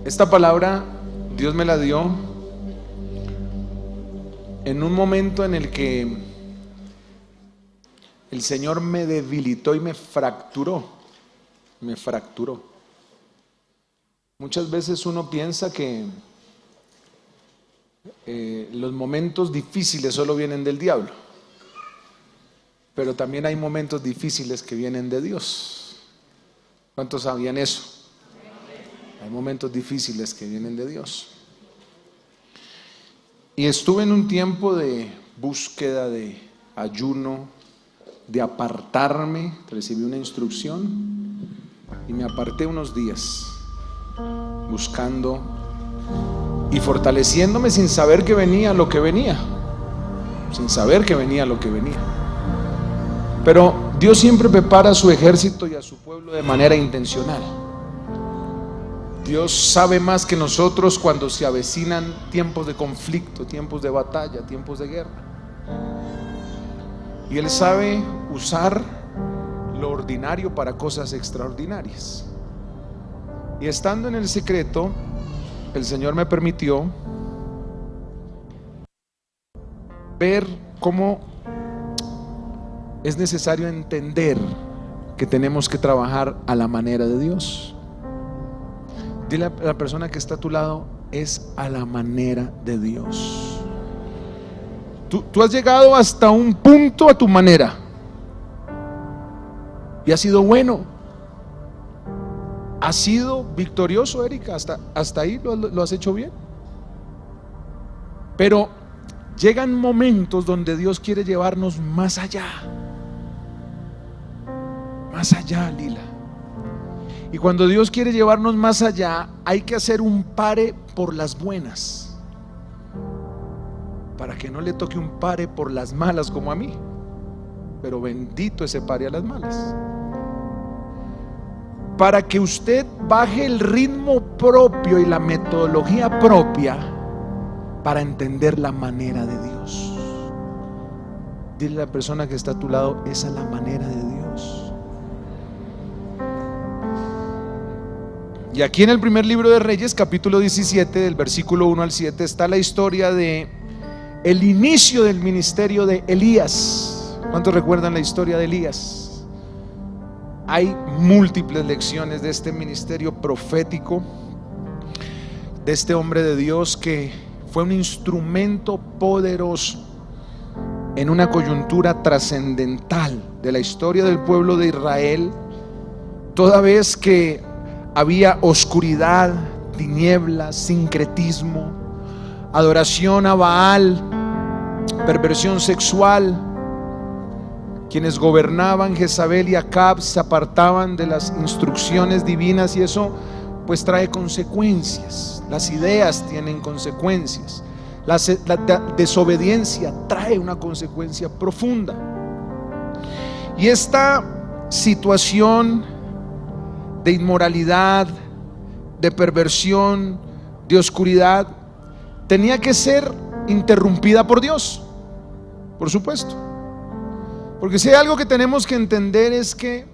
Esta palabra Dios me la dio en un momento en el que el Señor me debilitó y me fracturó. Muchas veces uno piensa que los momentos difíciles solo vienen del diablo, pero también hay momentos difíciles que vienen de Dios. ¿Cuántos sabían eso? Hay momentos difíciles que vienen de Dios. Y estuve en un tiempo de búsqueda, de ayuno, de apartarme. Recibí una instrucción y me aparté unos días buscando y fortaleciéndome sin saber que venía lo que venía. Pero Dios siempre prepara a su ejército y a su pueblo de manera intencional. Dios sabe más que nosotros cuando se avecinan tiempos de conflicto, tiempos de batalla, tiempos de guerra. Y Él sabe usar lo ordinario para cosas extraordinarias. Y estando en el secreto, el Señor me permitió ver cómo es necesario entender que tenemos que trabajar a la manera de Dios. Dile a la persona que está a tu lado, es a la manera de Dios. Tú has llegado hasta un punto a tu manera y ha sido bueno, has sido victorioso, Erika, hasta ahí lo has hecho bien. Pero llegan momentos donde Dios quiere llevarnos más allá, Lila. Y cuando Dios quiere llevarnos más allá, hay que hacer un pare por las buenas, para que no le toque un pare por las malas como a mí. Pero bendito ese pare a las malas, para que usted baje el ritmo propio y la metodología propia para entender la manera de Dios. Dile a la persona que está a tu lado, esa es la manera de Dios. Y aquí en el primer libro de Reyes, capítulo 17, del versículo 1 al 7, está la historia de el inicio del ministerio de Elías. ¿Cuántos recuerdan la historia de Elías? Hay múltiples lecciones de este ministerio profético, de este hombre de Dios que fue un instrumento poderoso en una coyuntura trascendental de la historia del pueblo de Israel, toda vez que había oscuridad, tinieblas, sincretismo, adoración a Baal, perversión sexual. Quienes gobernaban, Jezabel y Acab, se apartaban de las instrucciones divinas, y eso pues trae consecuencias. Las ideas tienen consecuencias. La desobediencia trae una consecuencia profunda. Y esta situación de inmoralidad, de perversión, de oscuridad, tenía que ser interrumpida por Dios, por supuesto. Porque si hay algo que tenemos que entender es que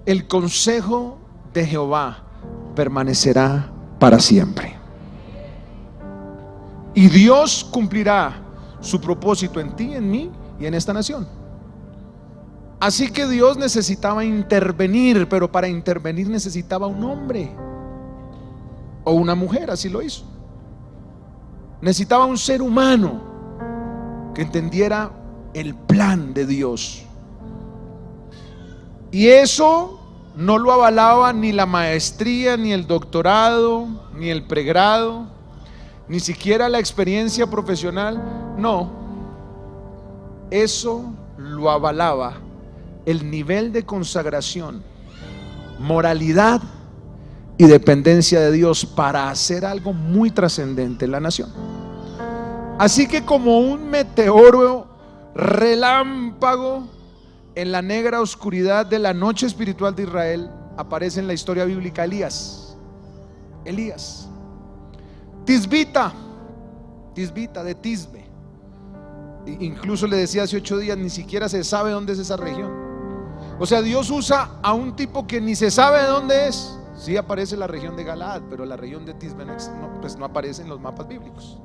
el consejo de Jehová permanecerá para siempre. Y Dios cumplirá su propósito en ti, en mí y en esta nación. Así que Dios necesitaba intervenir, pero para intervenir necesitaba un hombre o una mujer, así lo hizo. Necesitaba un ser humano que entendiera el plan de Dios. Y eso no lo avalaba ni la maestría, ni el doctorado, ni el pregrado, ni siquiera la experiencia profesional. No, eso lo avalaba el nivel de consagración, moralidad y dependencia de Dios para hacer algo muy trascendente en la nación. Así que como un meteoro relámpago en la negra oscuridad de la noche espiritual de Israel, aparece en la historia bíblica Elías. Tisbita de Tisbe. Incluso le decía hace 8 días, ni siquiera se sabe dónde es esa región. O sea, Dios usa a un tipo que ni se sabe de dónde es, Sí aparece la región de Galaad, pero la región de Tisbe no aparece en los mapas bíblicos.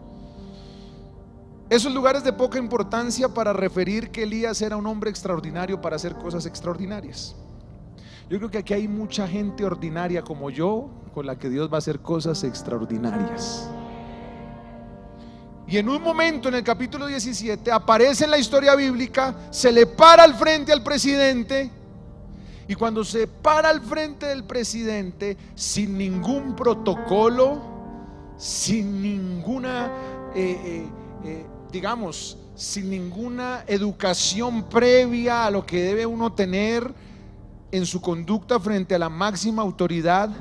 Esos lugares de poca importancia para referir que Elías era un hombre extraordinario para hacer cosas extraordinarias. Yo creo que aquí hay mucha gente ordinaria como yo, con la que Dios va a hacer cosas extraordinarias. Y en un momento, en el capítulo 17, aparece en la historia bíblica, se le para al frente al presidente. Y cuando se para al frente del presidente, sin ningún protocolo, sin ninguna sin ninguna educación previa a lo que debe uno tener en su conducta frente a la máxima autoridad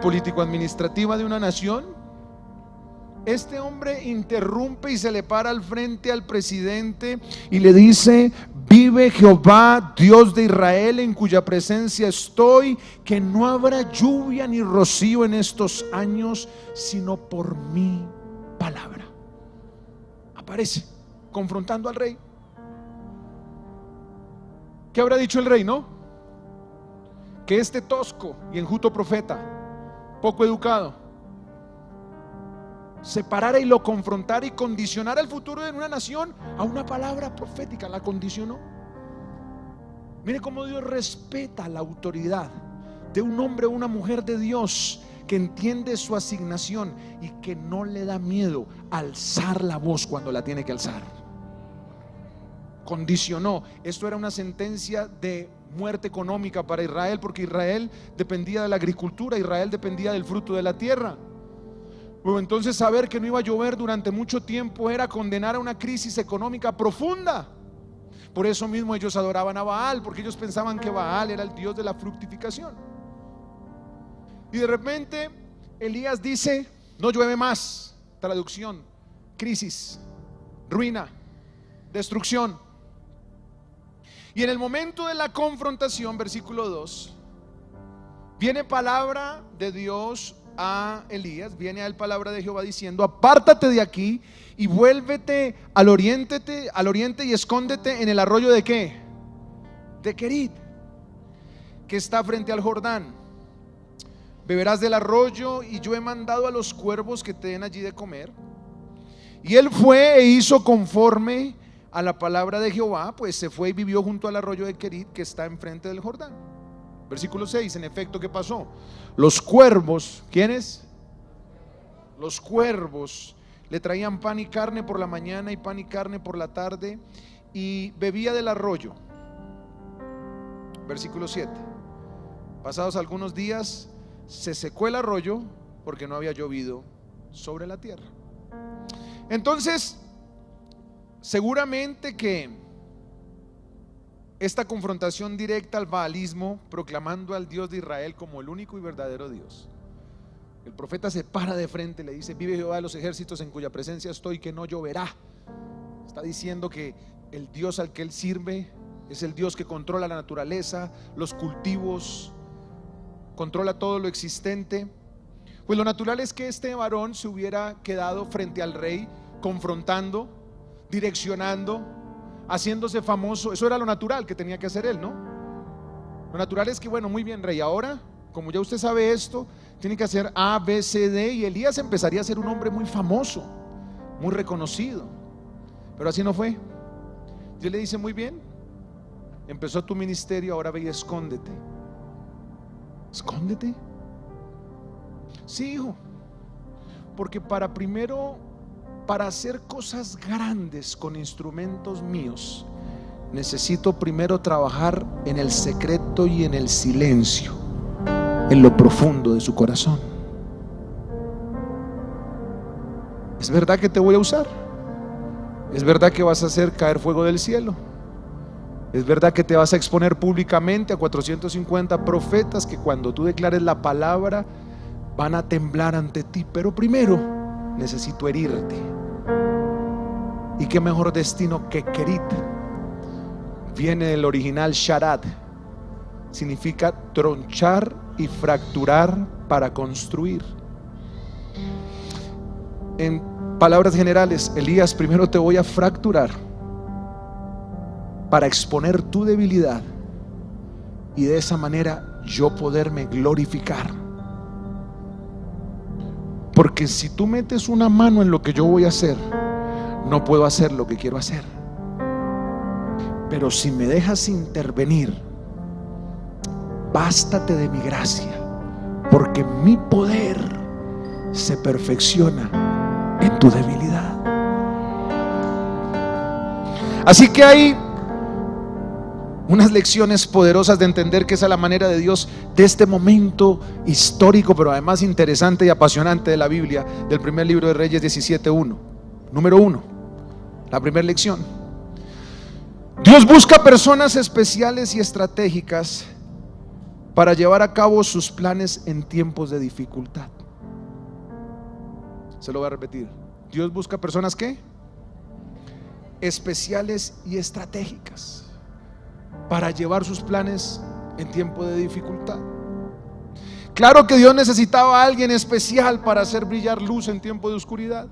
político-administrativa de una nación, este hombre interrumpe y se le para al frente al presidente y le dice: vive Jehová, Dios de Israel, en cuya presencia estoy, que no habrá lluvia ni rocío en estos años, sino por mi palabra. Aparece confrontando al rey. ¿Qué habrá dicho el rey, no? Que este tosco y enjuto profeta, poco educado, se parara y lo confrontara y condicionara el futuro de una nación a una palabra profética. La condicionó. Mire cómo Dios respeta la autoridad de un hombre o una mujer de Dios que entiende su asignación y que no le da miedo alzar la voz cuando la tiene que alzar. Condicionó. Esto era una sentencia de muerte económica para Israel, porque Israel dependía de la agricultura, Israel dependía del fruto de la tierra. Bueno, entonces saber que no iba a llover durante mucho tiempo era condenar a una crisis económica profunda. Por eso mismo ellos adoraban a Baal, porque ellos pensaban que Baal era el dios de la fructificación. Y de repente Elías dice: no llueve más. Traducción: crisis, ruina, destrucción. Y en el momento de la confrontación, versículo 2, viene palabra de Dios a Elías, viene a él palabra de Jehová diciendo: apártate de aquí y vuélvete al oriente y escóndete en el arroyo de ¿qué? De Querit, que está frente al Jordán. Beberás del arroyo y yo he mandado a los cuervos que te den allí de comer. Y él fue e hizo conforme a la palabra de Jehová, pues se fue y vivió junto al arroyo de Querit, que está enfrente del Jordán. Versículo 6, en efecto, ¿qué pasó? Los cuervos, ¿quiénes? Los cuervos le traían pan y carne por la mañana y pan y carne por la tarde, y bebía del arroyo. Versículo 7. Pasados algunos días se secó el arroyo porque no había llovido sobre la tierra. Entonces, seguramente que esta confrontación directa al baalismo, proclamando al Dios de Israel como el único y verdadero Dios, el profeta se para de frente y le dice: vive Jehová de los ejércitos, en cuya presencia estoy, que no lloverá. Está diciendo que el Dios al que él sirve es el Dios que controla la naturaleza, los cultivos, controla todo lo existente. Pues lo natural es que este varón se hubiera quedado frente al rey, confrontando, direccionando, haciéndose famoso. Eso era lo natural que tenía que hacer él, ¿no? Lo natural es que, bueno, muy bien, rey, ahora, como ya usted sabe esto, tiene que hacer A, B, C, D. Y Elías empezaría a ser un hombre muy famoso, muy reconocido. Pero así no fue. Dios le dice: muy bien, empezó tu ministerio, ahora ve y escóndete. ¿Escóndete? Sí, hijo, porque para hacer cosas grandes con instrumentos míos, necesito primero trabajar en el secreto y en el silencio, en lo profundo de su corazón. Es verdad que te voy a usar, es verdad que vas a hacer caer fuego del cielo, es verdad que te vas a exponer públicamente a 450 profetas que cuando tú declares la palabra van a temblar ante ti, pero primero necesito herirte. Y qué mejor destino que Querit. Viene del original Sharad, significa tronchar y fracturar para construir. En palabras generales, Elías, primero te voy a fracturar para exponer tu debilidad y de esa manera yo poderme glorificar Porque si tú metes una mano en lo que yo voy a hacer, no puedo hacer lo que quiero hacer. Pero si me dejas intervenir, bástate de mi gracia, porque mi poder se perfecciona en tu debilidad. Así que hay unas lecciones poderosas de entender que esa es la manera de Dios de este momento histórico, pero además interesante y apasionante de la Biblia, del primer libro de Reyes 17:1. Número 1, la primera lección: Dios busca personas especiales y estratégicas para llevar a cabo sus planes en tiempos de dificultad. Se lo voy a repetir. Dios busca personas ¿qué? Especiales y estratégicas para llevar sus planes en tiempo de dificultad. Claro que Dios necesitaba a alguien especial para hacer brillar luz en tiempo de oscuridad.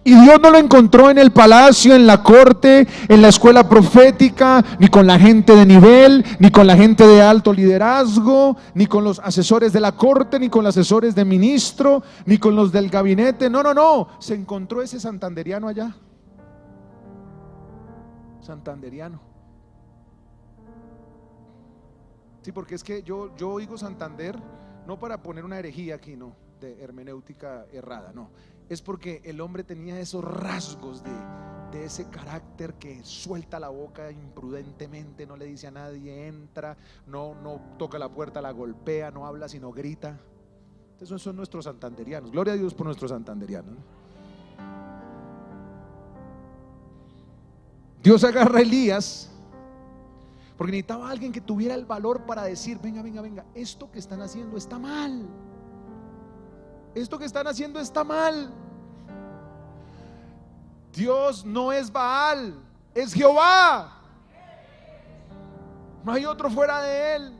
Y Dios no lo encontró en el palacio, en la corte, en la escuela profética, ni con la gente de nivel, ni con la gente de alto liderazgo, ni con los asesores de la corte, ni con los asesores de ministro, ni con los del gabinete. No, se encontró ese santanderiano allá. Santanderiano. Sí, porque es que yo oigo Santander no para poner una herejía aquí, no, de hermenéutica errada, no. Es porque el hombre tenía esos rasgos de ese carácter que suelta la boca imprudentemente, no le dice a nadie, entra, no toca la puerta, la golpea, no habla sino grita. Esos son nuestros santanderianos. Gloria a Dios por nuestros santanderianos. Dios agarra a Elías porque necesitaba a alguien que tuviera el valor para decir: venga, esto que están haciendo está mal. Esto que están haciendo está mal. Dios no es Baal, es Jehová. No hay otro fuera de él.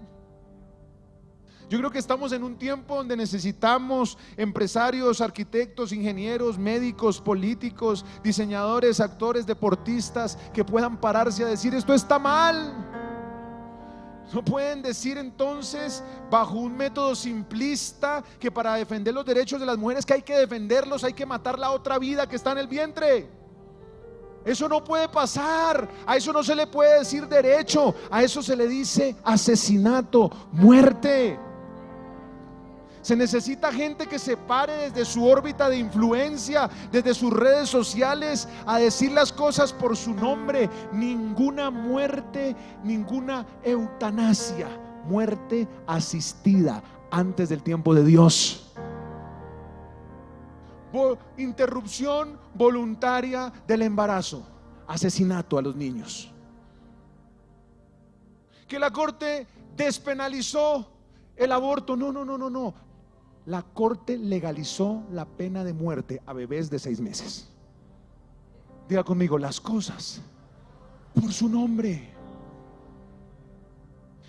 Yo creo que estamos en un tiempo donde necesitamos empresarios, arquitectos, ingenieros, médicos, políticos, diseñadores, actores, deportistas que puedan pararse a decir: esto está mal. No pueden decir entonces bajo un método simplista que para defender los derechos de las mujeres que hay que defenderlos, hay que matar la otra vida que está en el vientre. Eso no puede pasar. A eso no se le puede decir derecho, a eso se le dice asesinato, muerte. Se necesita gente que se pare desde su órbita de influencia, desde sus redes sociales, a decir las cosas por su nombre. Ninguna muerte, ninguna eutanasia, muerte asistida antes del tiempo de Dios. Interrupción voluntaria del embarazo, asesinato a los niños. Que la corte despenalizó el aborto. No. La corte legalizó la pena de muerte a bebés de 6 meses. Diga conmigo: las cosas por su nombre.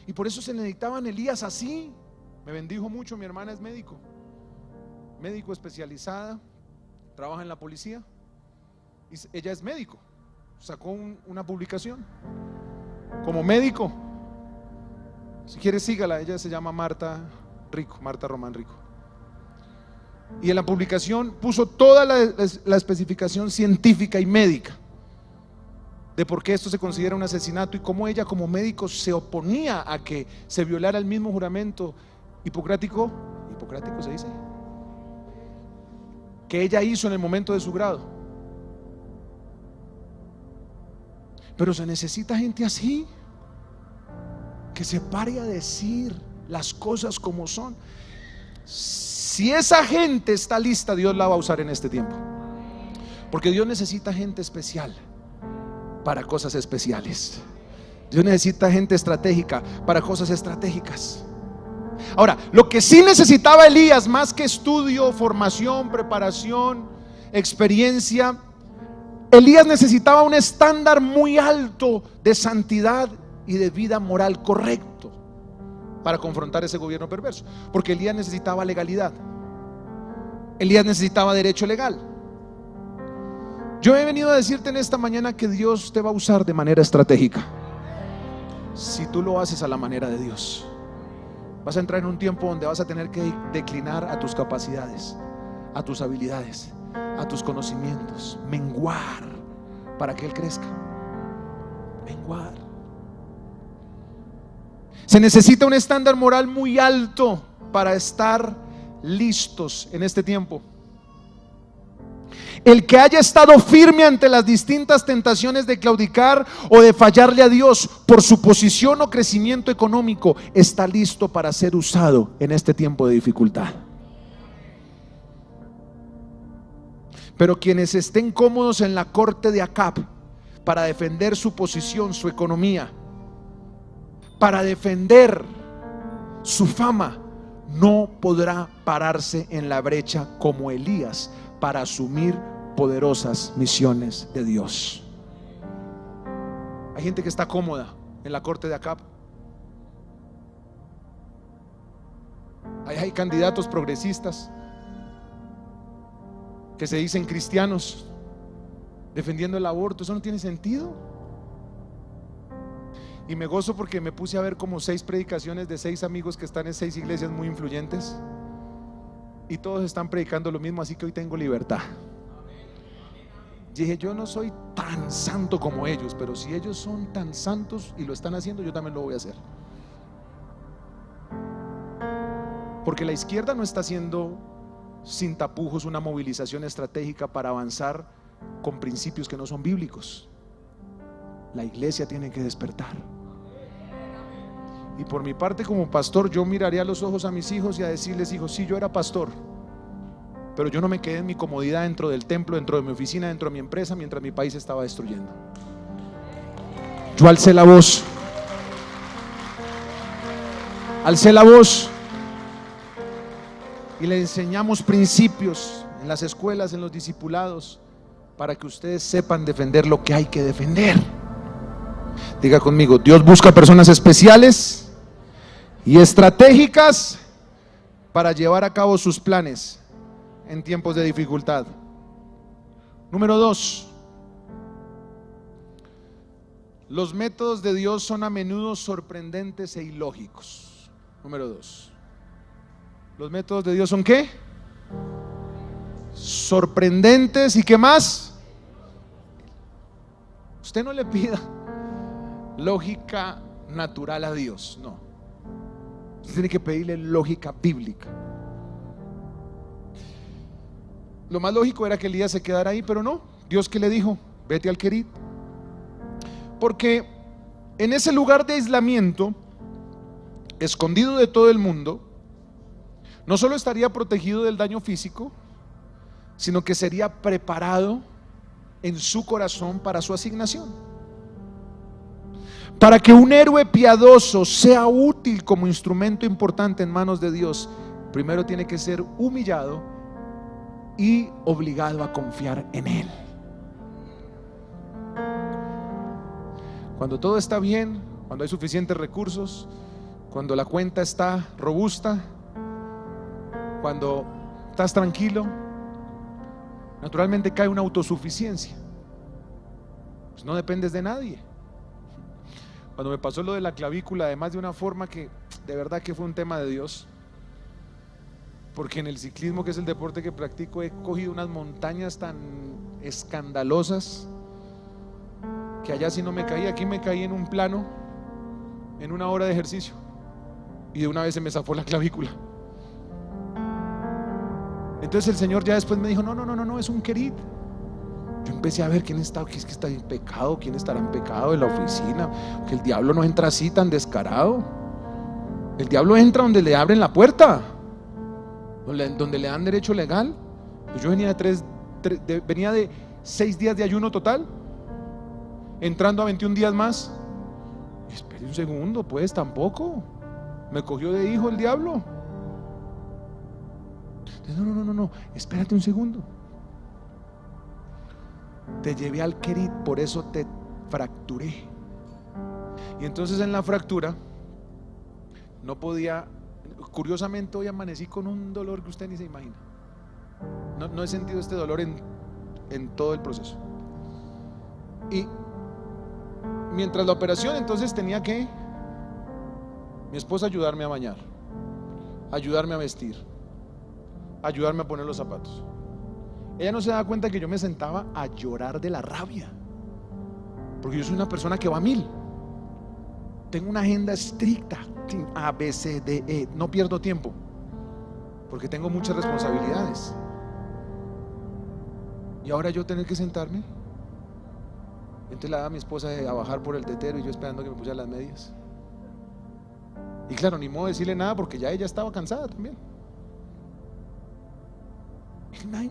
Y por eso se necesitaban Elías así. Me bendijo mucho, mi hermana es médico especializada, trabaja en la policía, y ella es médico. Sacó una publicación como médico. Si quieres sígala, ella se llama Marta Román Rico. Y en la publicación puso toda la especificación científica y médica de por qué esto se considera un asesinato y cómo ella como médico se oponía a que se violara el mismo juramento hipocrático se dice, que ella hizo en el momento de su grado. Pero se necesita gente así, que se pare a decir las cosas como son. Si esa gente está lista, Dios la va a usar en este tiempo, porque Dios necesita gente especial para cosas especiales. Dios necesita gente estratégica para cosas estratégicas. Ahora, lo que sí necesitaba Elías, más que estudio, formación, preparación, experiencia, Elías necesitaba un estándar muy alto de santidad y de vida moral correcto para confrontar ese gobierno perverso, porque Elías necesitaba legalidad. Elías necesitaba derecho legal. Yo he venido a decirte en esta mañana que Dios te va a usar de manera estratégica si tú lo haces a la manera de Dios. Vas a entrar en un tiempo donde vas a tener que declinar a tus capacidades, a tus habilidades, a tus conocimientos, menguar para que Él crezca. Menguar. Se necesita un estándar moral muy alto para estar listos en este tiempo. El que haya estado firme ante las distintas tentaciones de claudicar o de fallarle a Dios por su posición o crecimiento económico, está listo para ser usado en este tiempo de dificultad. Pero quienes estén cómodos en la corte de Acab para defender su posición, su economía, para defender su fama, no podrá pararse en la brecha como Elías para asumir poderosas misiones de Dios. Hay gente que está cómoda en la corte de Acab. Hay candidatos progresistas que se dicen cristianos defendiendo el aborto. Eso no tiene sentido. Y me gozo porque me puse a ver como 6 predicaciones de 6 amigos que están en 6 iglesias muy influyentes, y todos están predicando lo mismo, así que hoy tengo libertad. Dije, yo no soy tan santo como ellos, pero si ellos son tan santos y lo están haciendo, yo también lo voy a hacer. Porque la izquierda no está haciendo sin tapujos una movilización estratégica para avanzar con principios que no son bíblicos. La iglesia tiene que despertar. Y por mi parte, como pastor, yo miraré a los ojos a mis hijos y a decirles: hijos, sí, yo era pastor, pero yo no me quedé en mi comodidad dentro del templo, dentro de mi oficina, dentro de mi empresa, mientras mi país estaba destruyendo. Yo alcé la voz y le enseñamos principios en las escuelas, en los discipulados, para que ustedes sepan defender lo que hay que defender. Diga conmigo: Dios busca personas especiales y estratégicas para llevar a cabo sus planes en tiempos de dificultad. Número 2, los métodos de Dios son a menudo sorprendentes e ilógicos. Número 2, los métodos de Dios son ¿qué? Sorprendentes. ¿Y qué más? Usted no le pida lógica natural a Dios, no. Usted tiene que pedirle lógica bíblica. Lo más lógico era que Elías se quedara ahí, pero no. Dios, ¿qué le dijo? Vete al Querit. Porque en ese lugar de aislamiento, escondido de todo el mundo, no solo estaría protegido del daño físico, sino que sería preparado en su corazón para su asignación. Para que un héroe piadoso sea útil como instrumento importante en manos de Dios, primero tiene que ser humillado y obligado a confiar en Él. Cuando todo está bien, cuando hay suficientes recursos, cuando la cuenta está robusta, cuando estás tranquilo, naturalmente cae una autosuficiencia. Pues no dependes de nadie. Cuando me pasó lo de la clavícula, además de una forma que de verdad que fue un tema de Dios, porque en el ciclismo, que es el deporte que practico, he cogido unas montañas tan escandalosas que allá si no me caí, aquí me caí en un plano en una hora de ejercicio y de una vez se me zafó la clavícula. Entonces el Señor ya después me dijo: no, es un Querit. Yo empecé a ver quién está en pecado, quién estará en pecado en la oficina, que el diablo no entra así tan descarado. El diablo entra donde le abren la puerta, donde le dan derecho legal. Pues yo venía de 6 días de ayuno total, entrando a 21 días más. Espere un segundo, pues tampoco me cogió de hijo el diablo. No, espérate un segundo. Te llevé al Querit, por eso te fracturé. Y entonces en la fractura no podía. Curiosamente hoy amanecí con un dolor que usted ni se imagina. No he sentido este dolor en todo el proceso. Y mientras la operación, entonces tenía que mi esposa ayudarme a bañar, ayudarme a vestir, a ayudarme a poner los zapatos. Ella no se da cuenta que yo me sentaba a llorar de la rabia, porque yo soy una persona que va a 1000. Tengo una agenda estricta, A, B, C, D, E. No pierdo tiempo, porque tengo muchas responsabilidades. Y ahora yo tener que sentarme. Entonces la da a mi esposa a bajar por el tetero y yo esperando que me pusiera las medias. Y claro, ni modo de decirle nada porque ya ella estaba cansada también.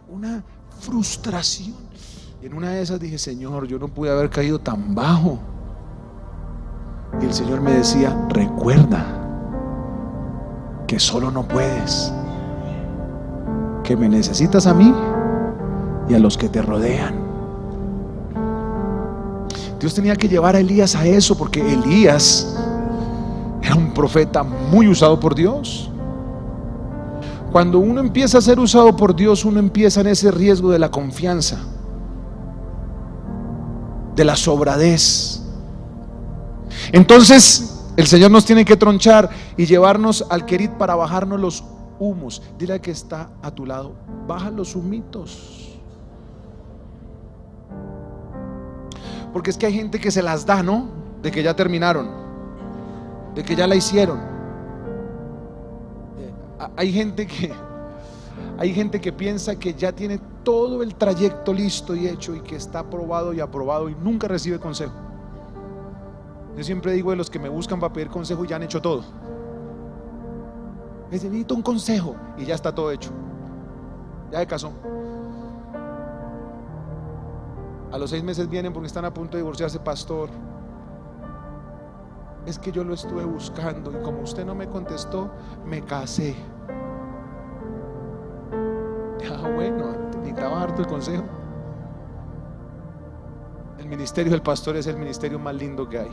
Una frustración. Y en una de esas dije: Señor, yo no pude haber caído tan bajo. Y el Señor me decía: recuerda que solo no puedes, que me necesitas a mí y a los que te rodean. Dios tenía que llevar a Elías a eso, porque Elías era un profeta muy usado por Dios. Cuando uno empieza a ser usado por Dios, uno empieza en ese riesgo de la confianza, de la sobradez. Entonces el Señor nos tiene que tronchar y llevarnos al Querit para bajarnos los humos. Dile al que está a tu lado: baja los humitos. Porque es que hay gente que se las da, ¿no? De que ya terminaron, de que ya la hicieron. Hay gente que piensa que ya tiene todo el trayecto listo y hecho, y que está aprobado y aprobado, y nunca recibe consejo. Yo siempre digo de los que me buscan para pedir consejo y ya han hecho todo. Necesito un consejo y ya está todo hecho. Ya se casó. A los 6 meses vienen porque están a punto de divorciarse: pastor, es que yo lo estuve buscando y como usted no me contestó, me casé. Bueno, necesitaba harto el consejo. El ministerio del pastor es el ministerio más lindo que hay.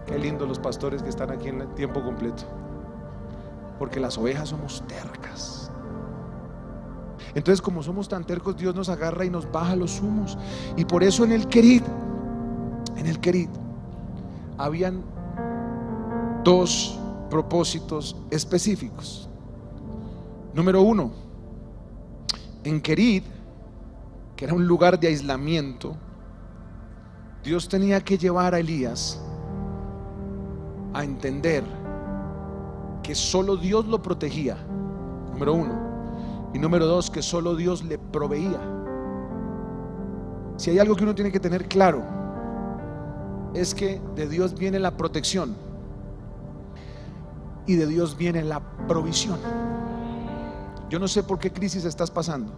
Qué lindo los pastores que están aquí en tiempo completo, porque las ovejas somos tercas. Entonces, como somos tan tercos, Dios nos agarra y nos baja los humos. Y por eso en el Querit habían 2 propósitos específicos. Número 1, en Querit, que era un lugar de aislamiento, Dios tenía que llevar a Elías a entender que solo Dios lo protegía, número 1. Y número 2, que solo Dios le proveía. Si hay algo que uno tiene que tener claro, es que de Dios viene la protección y de Dios viene la provisión. Yo no sé por qué crisis estás pasando,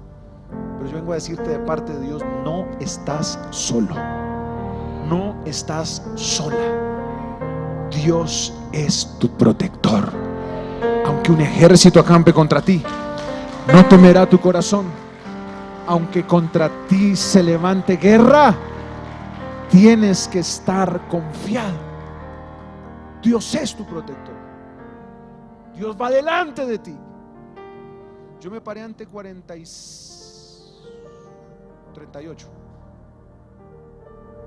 pero yo vengo a decirte de parte de Dios: no estás solo, no estás sola. Dios es tu protector. Aunque un ejército acampe contra ti, no temerá tu corazón. Aunque contra ti se levante guerra, tienes que estar confiado. Dios es tu protector. Dios va delante de ti. Yo me paré ante 38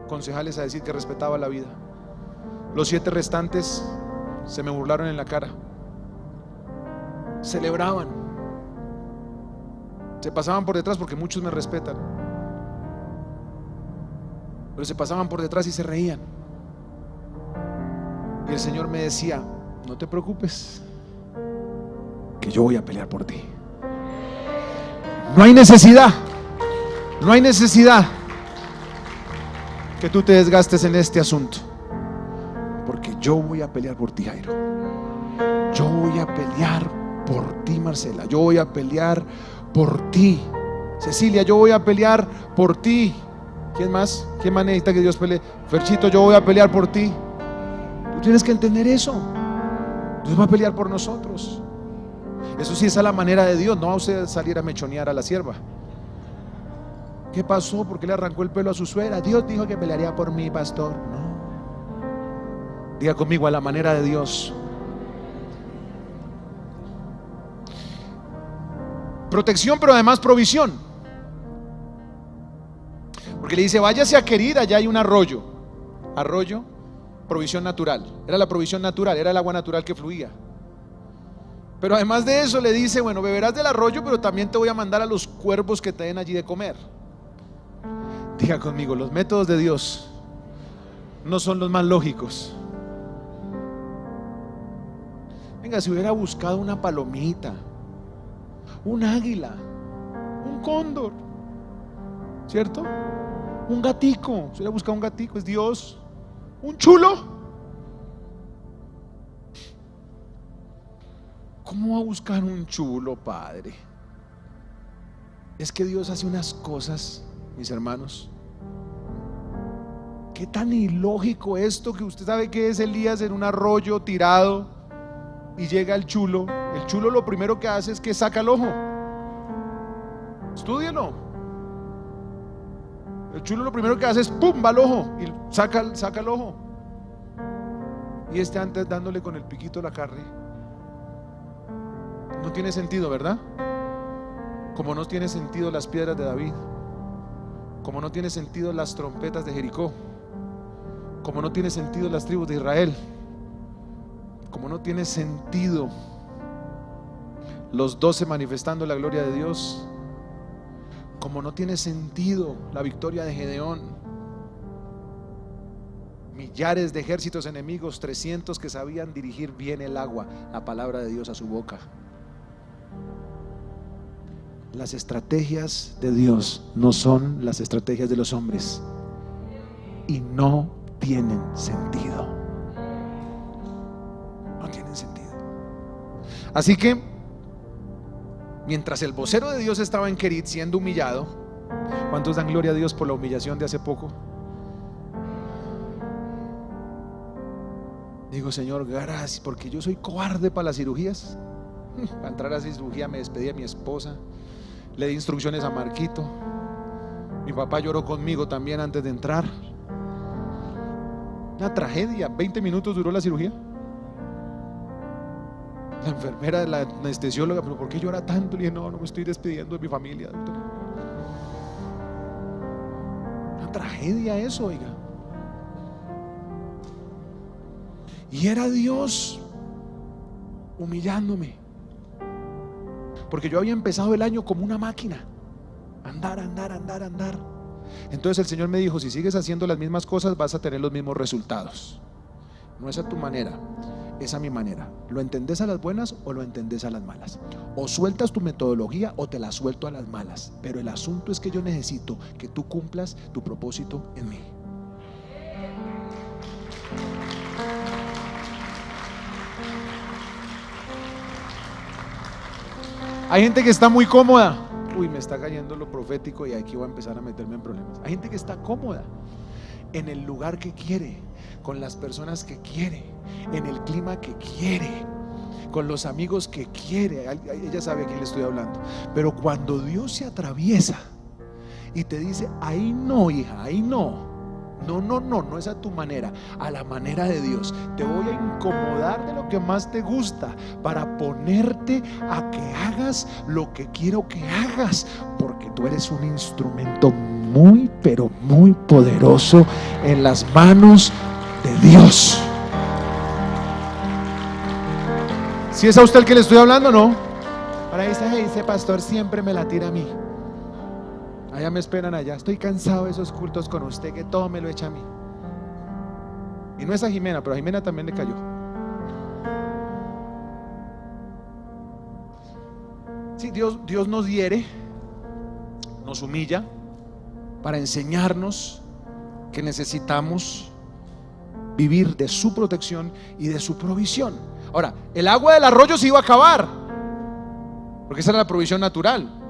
concejales a decir que respetaba la vida. Los 7 restantes se me burlaron en la cara. Celebraban, se pasaban por detrás, porque muchos me respetan, pero se pasaban por detrás y se reían. Y el Señor me decía: no te preocupes, que yo voy a pelear por ti. No hay necesidad que tú te desgastes en este asunto, porque yo voy a pelear por ti, Jairo. Yo voy a pelear por ti, Marcela. Yo voy a pelear por ti, Cecilia. Yo voy a pelear por ti. ¿Quién más? ¿Quién más necesita que Dios pelee? Ferchito, yo voy a pelear por ti. Tú tienes que entender eso. Dios va a pelear por nosotros. Eso sí es a la manera de Dios. No va a usted salir a mechonear a la sierva. ¿Qué pasó? ¿Por qué le arrancó el pelo a su suegra? Dios dijo que pelearía por mí, pastor. No. Diga conmigo: a la manera de Dios. Protección, pero además provisión. Porque le dice: váyase a Querit, allá hay un arroyo. Arroyo, provisión natural. Era la provisión natural, era el agua natural que fluía. Pero además de eso le dice, bueno, beberás del arroyo, pero también te voy a mandar a los cuervos que te den allí de comer. Diga conmigo, los métodos de Dios no son los más lógicos. Venga, si hubiera buscado una palomita, un águila, un cóndor, ¿cierto? Un gatico, si hubiera buscado un gatico, es Dios. Un chulo. ¿Cómo va a buscar un chulo, Padre? Es que Dios hace unas cosas, mis hermanos. Qué tan ilógico esto, que usted sabe que es Elías en un arroyo tirado y llega el chulo. El chulo lo primero que hace es que saca el ojo. Estúdielo. El chulo lo primero que hace es pum, va al ojo y saca el ojo. Y antes dándole con el piquito la carne. No tiene sentido, ¿verdad? Como no tiene sentido las piedras de David, como no tiene sentido las trompetas de Jericó, como no tiene sentido las tribus de Israel, como no tiene sentido los 12 manifestando la gloria de Dios, como no tiene sentido la victoria de Gedeón, millares de ejércitos enemigos, 300 que sabían dirigir bien el agua, la palabra de Dios a su boca. Las estrategias de Dios no son las estrategias de los hombres y no tienen sentido. No tienen sentido. Así que mientras el vocero de Dios estaba en Querit siendo humillado, ¿cuántos dan gloria a Dios por la humillación de hace poco? Digo, Señor, gracias, porque yo soy cobarde para las cirugías. Para entrar a esa cirugía me despedí de mi esposa, le di instrucciones a Marquito, mi papá lloró conmigo también antes de entrar. Una tragedia, 20 minutos duró la cirugía. La enfermera, la anestesióloga, pero ¿por qué llora tanto? Le dije, no me estoy despidiendo de mi familia, doctor. Una tragedia eso, oiga. Y era Dios humillándome, porque yo había empezado el año como una máquina, andar. Entonces el Señor me dijo, si sigues haciendo las mismas cosas vas a tener los mismos resultados. No es a tu manera, es a mi manera. ¿Lo entendés a las buenas o lo entendés a las malas? O sueltas tu metodología o te la suelto a las malas. Pero el asunto es que yo necesito que tú cumplas tu propósito en mí. Hay gente que está muy cómoda. Uy, me está cayendo lo profético y aquí voy a empezar a meterme en problemas. Hay gente que está cómoda en el lugar que quiere, con las personas que quiere, en el clima que quiere, con los amigos que quiere. Ella sabe a quién le estoy hablando. Pero cuando Dios se atraviesa y te dice, ahí no, hija, ahí no. No es a tu manera, a la manera de Dios. Te voy a incomodar de lo que más te gusta para ponerte a que hagas lo que quiero que hagas, porque tú eres un instrumento muy, pero muy poderoso en las manos de Dios. ¿Si es a usted el que le estoy hablando, no? Ahora dice, pastor, siempre me la tira a mí. Allá me esperan allá. Estoy cansado de esos cultos con usted, que todo me lo echa a mí. Y no es a Jimena, pero a Jimena también le cayó. Sí, Dios nos hiere, nos humilla para enseñarnos que necesitamos vivir de su protección y de su provisión. Ahora, el agua del arroyo se iba a acabar, porque esa era la provisión natural.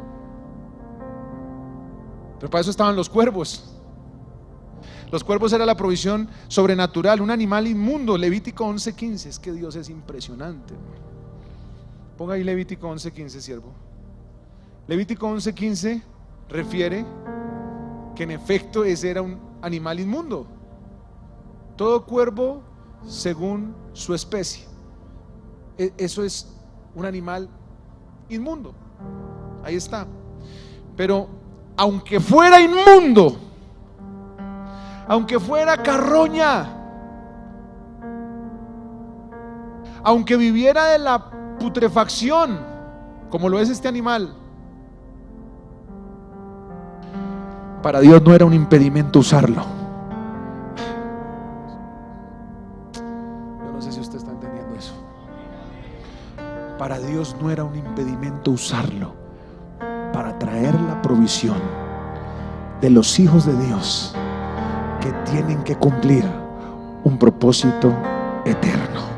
Pero para eso estaban los cuervos. Los cuervos era la provisión sobrenatural, un animal inmundo. Levítico 11:15. Es que Dios es impresionante. Ponga ahí Levítico 11:15, siervo. Levítico 11:15 refiere que en efecto ese era un animal inmundo. Todo cuervo según su especie. Eso es un animal inmundo. Ahí está. Pero aunque fuera inmundo, aunque fuera carroña, aunque viviera de la putrefacción, como lo es este animal, para Dios no era un impedimento usarlo. Yo no sé si usted está entendiendo eso. Para Dios no era un impedimento usarlo para traer la provisión de los hijos de Dios que tienen que cumplir un propósito eterno.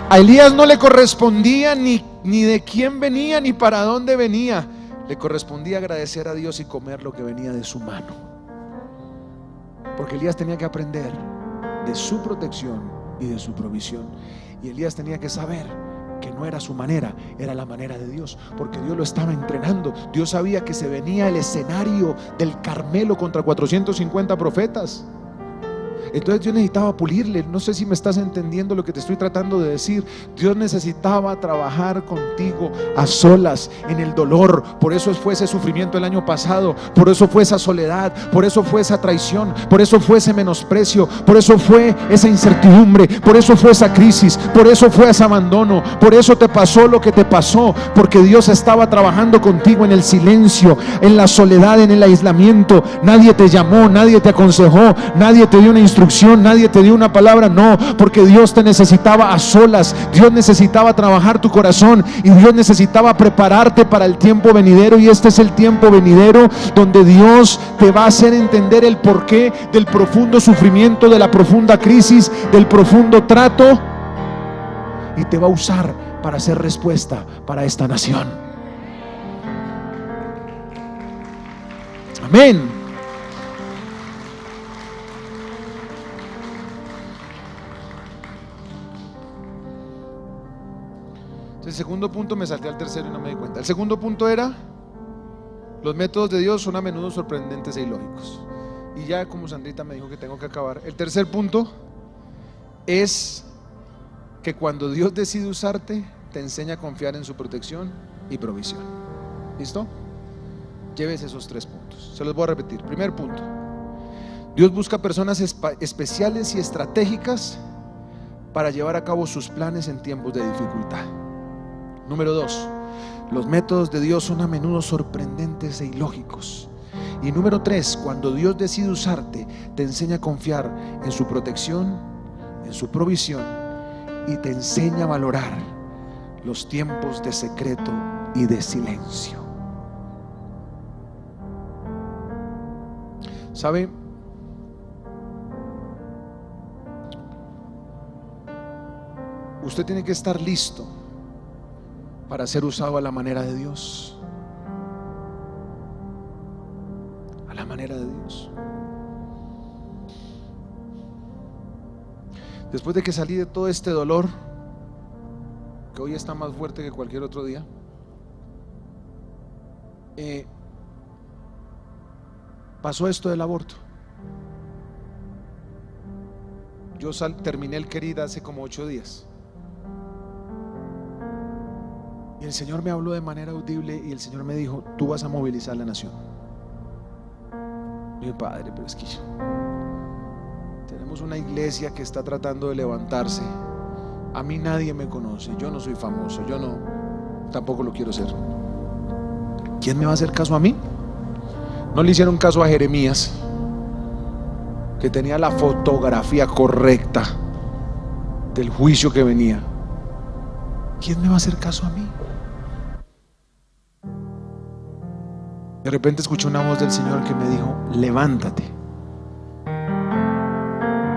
A Elías no le correspondía ni de quién venía ni para dónde venía. Le correspondía agradecer a Dios y comer lo que venía de su mano, porque Elías tenía que aprender de su protección y de su provisión. Y Elías tenía que saber que no era su manera, era la manera de Dios, porque Dios lo estaba entrenando. Dios sabía que se venía el escenario del Carmelo contra 450 profetas. Entonces Dios necesitaba pulirle. No sé si me estás entendiendo lo que te estoy tratando de decir. Dios necesitaba trabajar contigo a solas en el dolor. Por eso fue ese sufrimiento el año pasado, por eso fue esa soledad, por eso fue esa traición, por eso fue ese menosprecio, por eso fue esa incertidumbre, por eso fue esa crisis, por eso fue ese abandono, por eso te pasó lo que te pasó, porque Dios estaba trabajando contigo en el silencio, en la soledad, en el aislamiento. Nadie te llamó, nadie te aconsejó, nadie te dio una instrucción, nadie te dio una palabra. No, porque Dios te necesitaba a solas. Dios necesitaba trabajar tu corazón y Dios necesitaba prepararte para el tiempo venidero. Y este es el tiempo venidero donde Dios te va a hacer entender el porqué del profundo sufrimiento, de la profunda crisis, del profundo trato, y te va a usar para hacer respuesta para esta nación. Amén. El segundo punto, me salté al tercero y no me di cuenta. El segundo punto era: los métodos de Dios son a menudo sorprendentes e ilógicos. Y ya como Sandrita me dijo que tengo que acabar, el tercer punto es que cuando Dios decide usarte, te enseña a confiar en su protección y provisión. ¿Listo? Lleves esos 3 puntos. Se los voy a repetir. Primer punto: Dios busca personas especiales y estratégicas para llevar a cabo sus planes en tiempos de dificultad. Número 2: los métodos de Dios son a menudo sorprendentes e ilógicos. Y número 3: cuando Dios decide usarte, te enseña a confiar en su protección, en su provisión, y te enseña a valorar los tiempos de secreto y de silencio. ¿Sabe? Usted tiene que estar listo para ser usado a la manera de Dios. A la manera de Dios. Después de que salí de todo este dolor, que hoy está más fuerte que cualquier otro día, pasó esto del aborto. Yo terminé el querida hace como 8 días. Y el Señor me habló de manera audible y el Señor me dijo: tú vas a movilizar la nación. Mi Padre, pero es que tenemos una iglesia que está tratando de levantarse. A mí nadie me conoce, yo no soy famoso, yo no, tampoco lo quiero ser. ¿Quién me va a hacer caso a mí? No le hicieron caso a Jeremías, que tenía la fotografía correcta del juicio que venía. ¿Quién me va a hacer caso a mí? De repente escuché una voz del Señor que me dijo: levántate,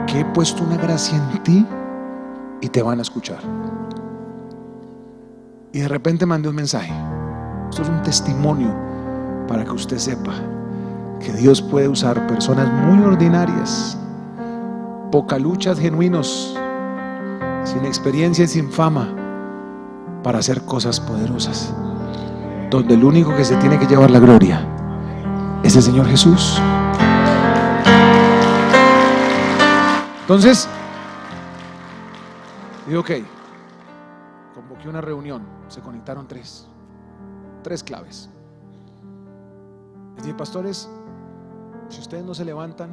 que he puesto una gracia en ti y te van a escuchar. Y de repente mandé un mensaje. Esto es un testimonio para que usted sepa que Dios puede usar personas muy ordinarias, pocaluchas, genuinos, sin experiencia y sin fama, para hacer cosas poderosas, donde el único que se tiene que llevar la gloria es el Señor Jesús. Entonces digo: ok, convoqué una reunión, se conectaron tres claves. Les dije: pastores, Si ustedes no se levantan,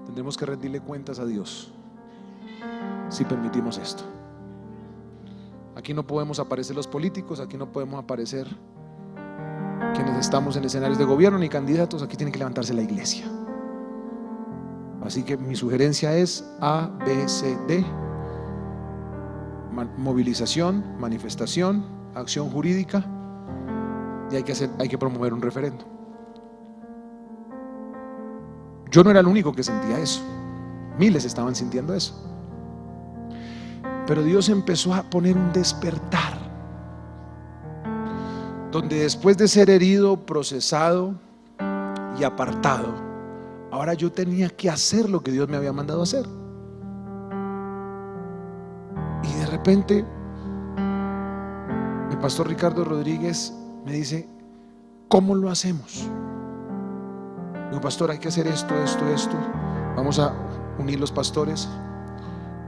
tendremos que rendirle cuentas a Dios si permitimos esto. Aquí no podemos aparecer los políticos, aquí no podemos aparecer quienes estamos en escenarios de gobierno ni candidatos. Aquí tiene que levantarse la iglesia. Así que mi sugerencia es A, B, C, D: movilización, manifestación, acción jurídica, y hay que promover un referendo. Yo no era el único que sentía eso, miles estaban sintiendo eso, pero Dios empezó a poner un despertar, donde después de ser herido, procesado y apartado, ahora yo tenía que hacer lo que Dios me había mandado hacer. Y de repente el pastor Ricardo Rodríguez me dice: ¿cómo lo hacemos? Digo: pastor, hay que hacer esto. Vamos a unir los pastores.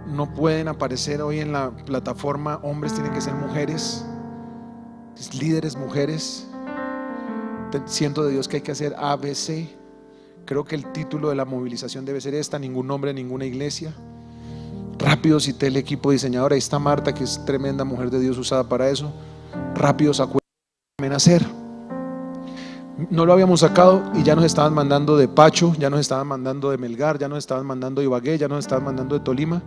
No pueden aparecer hoy en la plataforma hombres, tienen que ser mujeres, líderes mujeres. Siento de Dios que hay que hacer A, B, C. Creo que el título de la movilización debe ser esta: ningún hombre, ninguna iglesia. Rápido cité el equipo diseñador. Ahí está Marta, que es tremenda mujer de Dios usada para eso. Rápido sacó el hacer. No lo habíamos sacado y ya nos estaban mandando de Pacho, ya nos estaban mandando de Melgar, ya nos estaban mandando de Ibagué, ya nos estaban mandando de Tolima,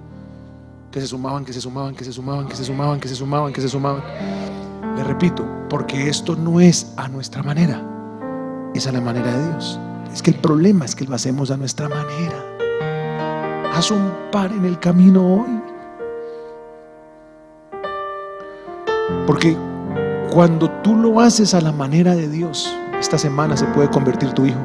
que se sumaban. Le repito, porque esto no es a nuestra manera, es a la manera de Dios. Es que el problema es que lo hacemos a nuestra manera. Haz un par en el camino hoy, porque cuando tú lo haces a la manera de Dios, esta semana se puede convertir tu hijo.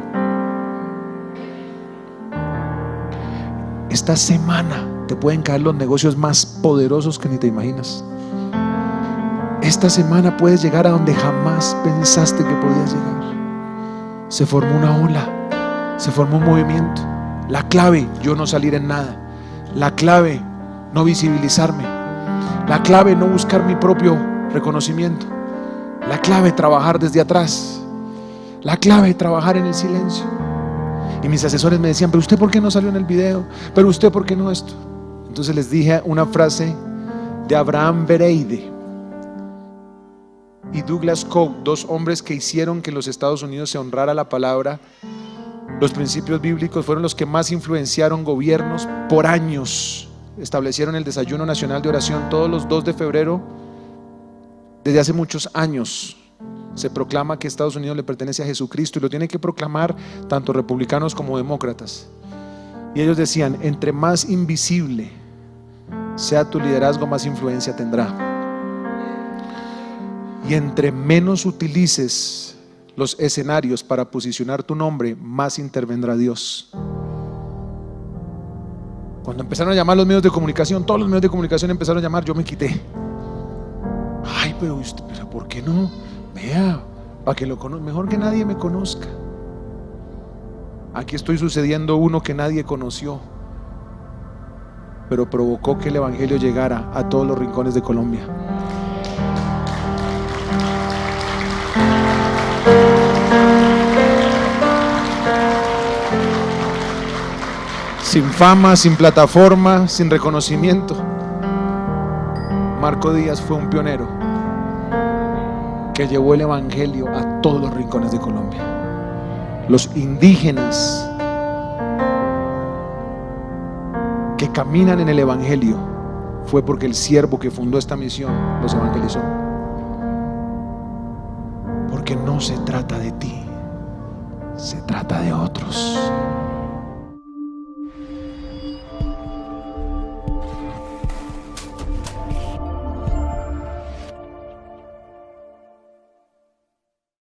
Esta semana te pueden caer los negocios más poderosos que ni te imaginas. Esta semana puedes llegar a donde jamás pensaste que podías llegar. Se formó una ola, se formó un movimiento. La clave: yo no salir en nada. La clave: no visibilizarme. La clave: no buscar mi propio reconocimiento. La clave: trabajar desde atrás. La clave: trabajar en el silencio. Y mis asesores me decían: pero usted ¿por qué no salió en el video? Pero usted ¿por qué no esto? Entonces les dije una frase de Abraham Vereide y Douglas Coke, dos hombres que hicieron que en los Estados Unidos se honrara la palabra. Los principios bíblicos fueron los que más influenciaron gobiernos por años. Establecieron el desayuno nacional de oración todos los 2 de febrero. Desde hace muchos años se proclama que Estados Unidos le pertenece a Jesucristo, y lo tienen que proclamar tanto republicanos como demócratas. Y ellos decían: entre más invisible sea tu liderazgo, más influencia tendrá. Y entre menos utilices los escenarios para posicionar tu nombre, más intervendrá Dios. Cuando empezaron a llamar los medios de comunicación, todos los medios de comunicación empezaron a llamar, yo me quité. Ay, pero ¿por qué no? Vea, para que lo conozca, mejor que nadie me conozca. Aquí estoy sucediendo uno que nadie conoció, pero provocó que el evangelio llegara a todos los rincones de Colombia. Sin fama, sin plataforma, sin reconocimiento, Marco Díaz fue un pionero que llevó el evangelio a todos los rincones de Colombia. Los indígenas que caminan en el evangelio fue porque el siervo que fundó esta misión los evangelizó. Porque no se trata de ti, se trata de otros.